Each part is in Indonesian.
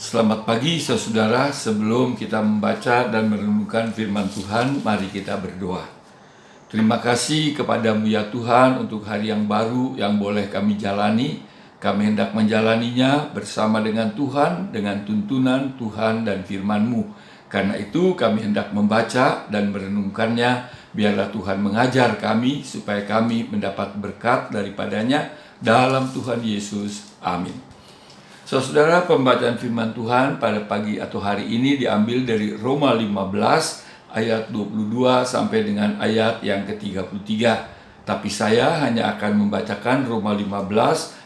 Selamat pagi saudara, sebelum kita membaca dan merenungkan firman Tuhan, mari kita berdoa. Terima kasih kepadamu ya Tuhan untuk hari yang baru yang boleh kami jalani. Kami hendak menjalaninya bersama dengan Tuhan, dengan tuntunan Tuhan dan firman-Mu. Karena itu kami hendak membaca dan merenungkannya, biarlah Tuhan mengajar kami supaya kami mendapat berkat daripadanya dalam Tuhan Yesus. Amin. Saudara, pembacaan firman Tuhan pada pagi atau hari ini diambil dari Roma 15 ayat 22 sampai dengan ayat yang ke-33. Tapi saya hanya akan membacakan Roma 15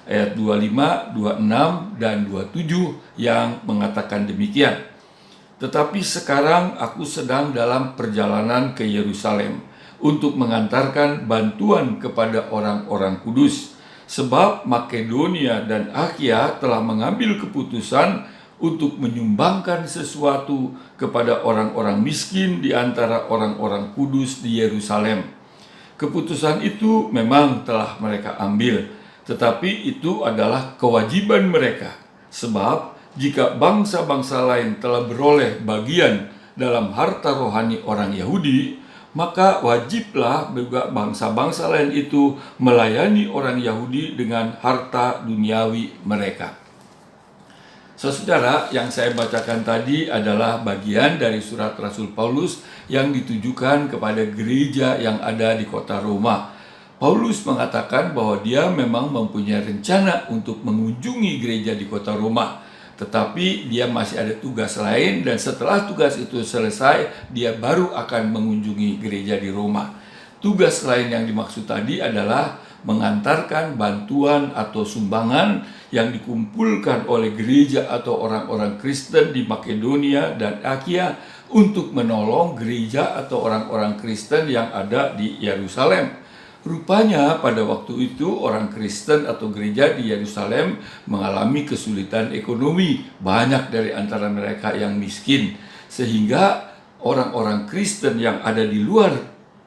ayat 25, 26, dan 27 yang mengatakan demikian. Tetapi sekarang aku sedang dalam perjalanan ke Yerusalem untuk mengantarkan bantuan kepada orang-orang kudus. Sebab Makedonia dan Akhia telah mengambil keputusan untuk menyumbangkan sesuatu kepada orang-orang miskin di antara orang-orang kudus di Yerusalem. Keputusan itu memang telah mereka ambil, tetapi itu adalah kewajiban mereka. Sebab jika bangsa-bangsa lain telah beroleh bagian dalam harta rohani orang Yahudi, maka wajiblah juga bangsa-bangsa lain itu melayani orang Yahudi dengan harta duniawi mereka. Saudara, yang saya bacakan tadi adalah bagian dari surat Rasul Paulus yang ditujukan kepada gereja yang ada di kota Roma. Paulus mengatakan bahwa dia memang mempunyai rencana untuk mengunjungi gereja di kota Roma. Tetapi dia masih ada tugas lain, dan setelah tugas itu selesai, dia baru akan mengunjungi gereja di Roma. Tugas lain yang dimaksud tadi adalah mengantarkan bantuan atau sumbangan yang dikumpulkan oleh gereja atau orang-orang Kristen di Makedonia dan Akhia untuk menolong gereja atau orang-orang Kristen yang ada di Yerusalem. Rupanya pada waktu itu orang Kristen atau gereja di Yerusalem mengalami kesulitan ekonomi. Banyak dari antara mereka yang miskin. Sehingga orang-orang Kristen yang ada di luar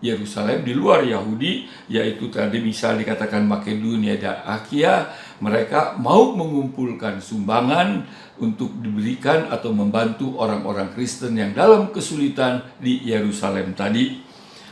Yerusalem, di luar Yahudi, yaitu tadi misal dikatakan Makedonia dan Akhia, mereka mau mengumpulkan sumbangan untuk diberikan atau membantu orang-orang Kristen yang dalam kesulitan di Yerusalem tadi.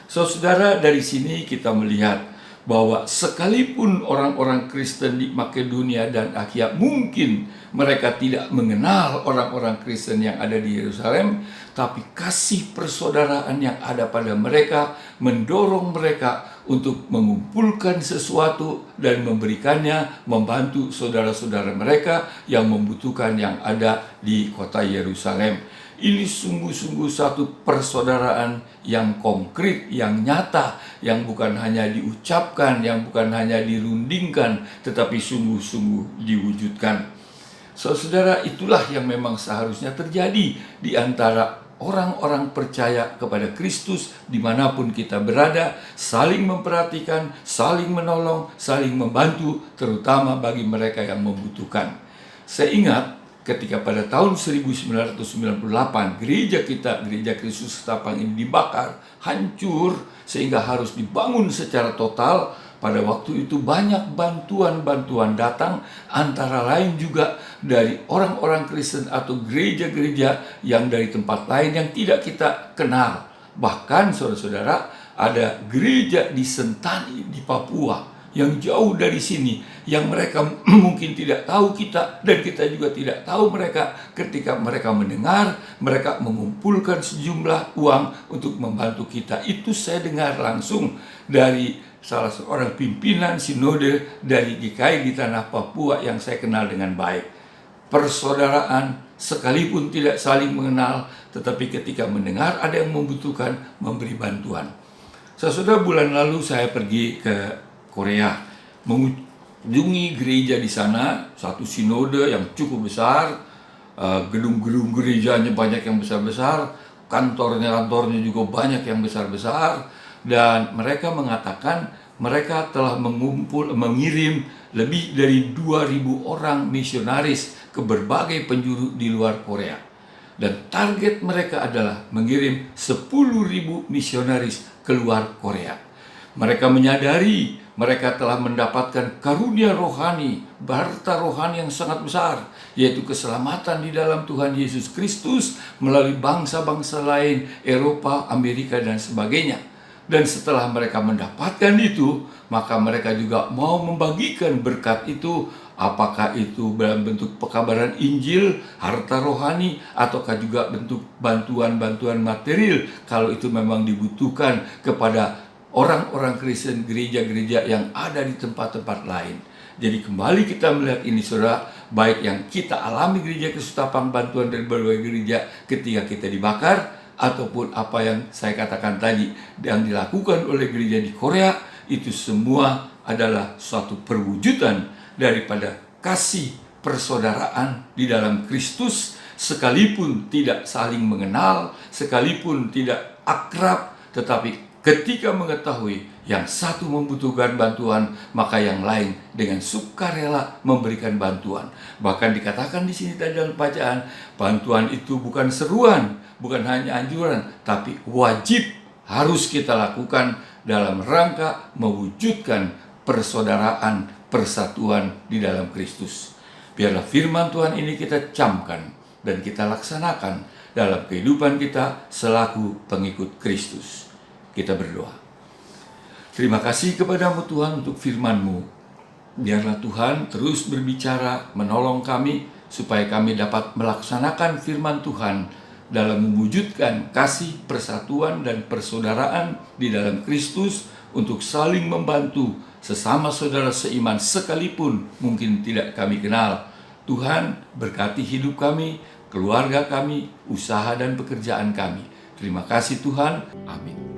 Saudara, dari sini kita melihat bahwa sekalipun orang-orang Kristen di Makedonia dan Akhia mungkin mereka tidak mengenal orang-orang Kristen yang ada di Yerusalem, tapi kasih persaudaraan yang ada pada mereka mendorong mereka untuk mengumpulkan sesuatu dan memberikannya, membantu saudara-saudara mereka yang membutuhkan yang ada di kota Yerusalem. Ini sungguh-sungguh satu persaudaraan yang konkret, yang nyata, yang bukan hanya diucapkan, yang bukan hanya dirundingkan, tetapi sungguh-sungguh diwujudkan. Saudara, itulah yang memang seharusnya terjadi di antara orang-orang percaya kepada Kristus dimanapun kita berada, saling memperhatikan, saling menolong, saling membantu, terutama bagi mereka yang membutuhkan. Saya ingat ketika pada tahun 1998 gereja kita, Gereja Kristus Ketapang ini dibakar, hancur sehingga harus dibangun secara total. Pada waktu itu banyak bantuan-bantuan datang, antara lain juga dari orang-orang Kristen atau gereja-gereja yang dari tempat lain yang tidak kita kenal. Bahkan saudara-saudara, ada gereja di Sentani di Papua yang jauh dari sini, yang mereka mungkin tidak tahu kita, dan kita juga tidak tahu mereka. Ketika mereka mendengar, mereka mengumpulkan sejumlah uang untuk membantu kita. Itu saya dengar langsung dari salah seorang pimpinan sinode dari GKI di tanah Papua yang saya kenal dengan baik. Persaudaraan, sekalipun tidak saling mengenal, tetapi ketika mendengar ada yang membutuhkan, memberi bantuan. Sesudah bulan lalu saya pergi ke Korea, mengunjungi gereja di sana, satu sinode yang cukup besar, gedung-gedung gerejanya banyak yang besar-besar, kantornya juga banyak yang besar-besar, dan mereka mengatakan mereka telah mengirim lebih dari 2.000 orang misionaris ke berbagai penjuru di luar Korea. Dan target mereka adalah mengirim 10.000 misionaris keluar Korea. Mereka menyadari Mereka telah mendapatkan karunia rohani, harta rohani yang sangat besar, yaitu keselamatan di dalam Tuhan Yesus Kristus melalui bangsa-bangsa lain, Eropa, Amerika, dan sebagainya. Dan setelah mereka mendapatkan itu, maka mereka juga mau membagikan berkat itu, apakah itu dalam bentuk pekabaran Injil, harta rohani, ataukah juga bentuk bantuan-bantuan material kalau itu memang dibutuhkan kepada orang-orang Kristen, gereja-gereja yang ada di tempat-tempat lain. Jadi kembali kita melihat ini, saudara, baik yang kita alami gereja Kesutapang, bantuan dari berbagai gereja ketika kita dibakar, ataupun apa yang saya katakan tadi yang dilakukan oleh gereja di Korea, itu semua adalah suatu perwujudan daripada kasih persaudaraan di dalam Kristus, sekalipun tidak saling mengenal, sekalipun tidak akrab, tetapi ketika mengetahui yang satu membutuhkan bantuan, maka yang lain dengan sukarela memberikan bantuan. Bahkan dikatakan di sini tadi dalam bacaan, bantuan itu bukan seruan, bukan hanya anjuran, tapi wajib harus kita lakukan dalam rangka mewujudkan persaudaraan, persatuan di dalam Kristus. Biarlah firman Tuhan ini kita camkan dan kita laksanakan dalam kehidupan kita selaku pengikut Kristus. Kita berdoa. Terima kasih kepadamu Tuhan untuk firman-Mu. Biarlah Tuhan terus berbicara, menolong kami, supaya kami dapat melaksanakan firman Tuhan dalam mewujudkan kasih, persatuan, dan persaudaraan di dalam Kristus untuk saling membantu sesama saudara seiman sekalipun mungkin tidak kami kenal. Tuhan berkati hidup kami, keluarga kami, usaha dan pekerjaan kami. Terima kasih Tuhan. Amin.